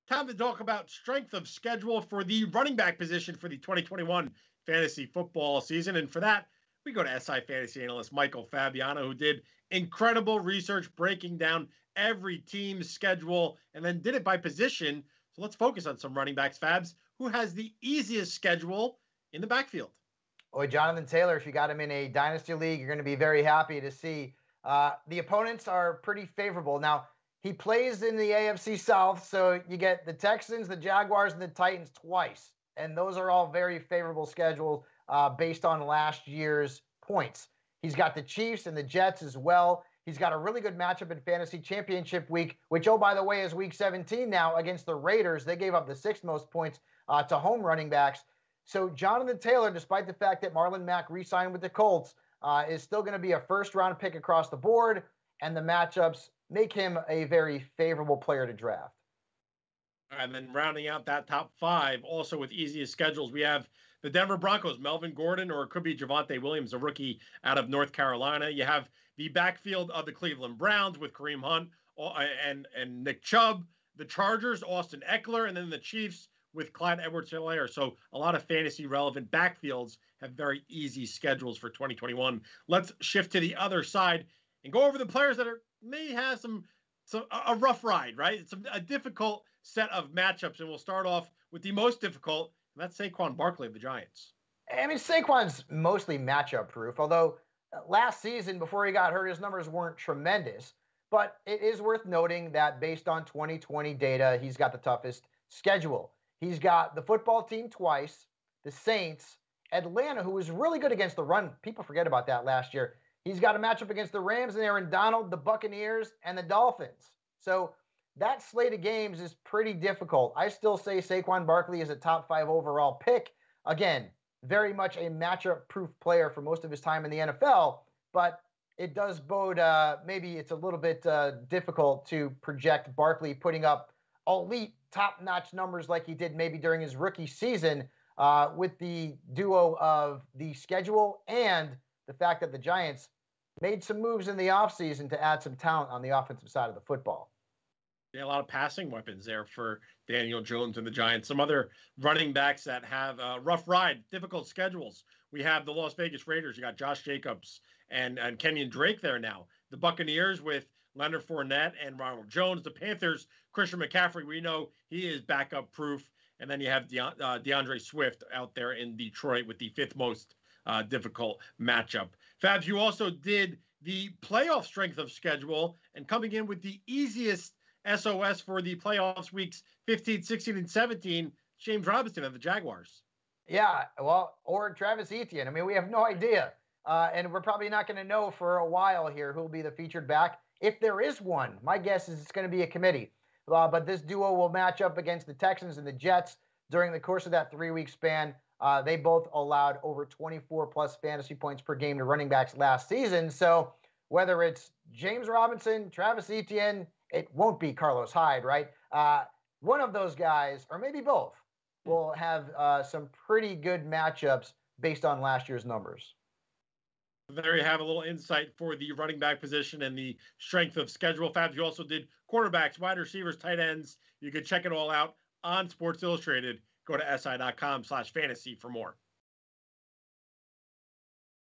time to talk about strength of schedule for the running back position for the 2021 fantasy football season. And for that, we go to SI fantasy analyst Michael Fabiano, who did incredible research breaking down every team's schedule and then did it by position. So let's focus on some running backs. Fabs, who has the easiest schedule in the backfield? Boy, Jonathan Taylor, if you got him in a dynasty league, you're going to be very happy to see. The opponents are pretty favorable. Now, he plays in the AFC South, so you get the Texans, the Jaguars, and the Titans twice. And those are all very favorable schedules based on last year's points. He's got the Chiefs and the Jets as well. He's got a really good matchup in Fantasy Championship week, which, oh, by the way, is week 17 now against the Raiders. They gave up the sixth most points to home running backs. So Jonathan Taylor, despite the fact that Marlon Mack re-signed with the Colts, is still going to be a first-round pick across the board, and the matchups make him a very favorable player to draft. And then rounding out that top five, also with easiest schedules, we have the Denver Broncos, Melvin Gordon, or it could be Javonte Williams, a rookie out of North Carolina. You have the backfield of the Cleveland Browns with Kareem Hunt and Nick Chubb, the Chargers, Austin Eckler, and then the Chiefs with Clyde Edwards-Helaire. So a lot of fantasy-relevant backfields have very easy schedules for 2021. Let's shift to the other side and go over the players that may have a rough ride, right? It's a difficult set of matchups, and we'll start off with the most difficult, and that's Saquon Barkley of the Giants. I mean, Saquon's mostly matchup-proof, although last season, before he got hurt, his numbers weren't tremendous. But it is worth noting that based on 2020 data, he's got the toughest schedule. He's got the football team twice, the Saints, Atlanta, who was really good against the run. People forget about that last year. He's got a matchup against the Rams and Aaron Donald, the Buccaneers, and the Dolphins. So that slate of games is pretty difficult. I still say Saquon Barkley is a top 5 overall pick. Again, very much a matchup-proof player for most of his time in the NFL, but it does bode maybe it's a little bit difficult to project Barkley putting up elite top-notch numbers like he did maybe during his rookie season with the duo of the schedule and the fact that the Giants made some moves in the offseason to add some talent on the offensive side of the football. Yeah, a lot of passing weapons there for Daniel Jones and the Giants. Some other running backs that have a rough ride, difficult schedules. We have the Las Vegas Raiders. You got Josh Jacobs and Kenyon Drake there now. The Buccaneers with Leonard Fournette and Ronald Jones. The Panthers, Christian McCaffrey, we know he is backup proof. And then you have DeAndre Swift out there in Detroit with the fifth most difficult matchup. Fabs, you also did the playoff strength of schedule and coming in with the easiest SOS for the playoffs weeks 15, 16, and 17, James Robinson of the Jaguars. Yeah, well, or Travis Etienne. I mean, we have no idea. And we're probably not going to know for a while here who will be the featured back. If there is one, my guess is it's going to be a committee. But this duo will match up against the Texans and the Jets during the course of that 3-week span. They both allowed over 24-plus fantasy points per game to running backs last season. So whether it's James Robinson, Travis Etienne, it won't be Carlos Hyde, right? One of those guys, or maybe both, will have some pretty good matchups based on last year's numbers. There you have a little insight for the running back position and the strength of schedule. Fabs, you also did quarterbacks, wide receivers, tight ends. You can check it all out on Sports Illustrated. Go to si.com/fantasy for more.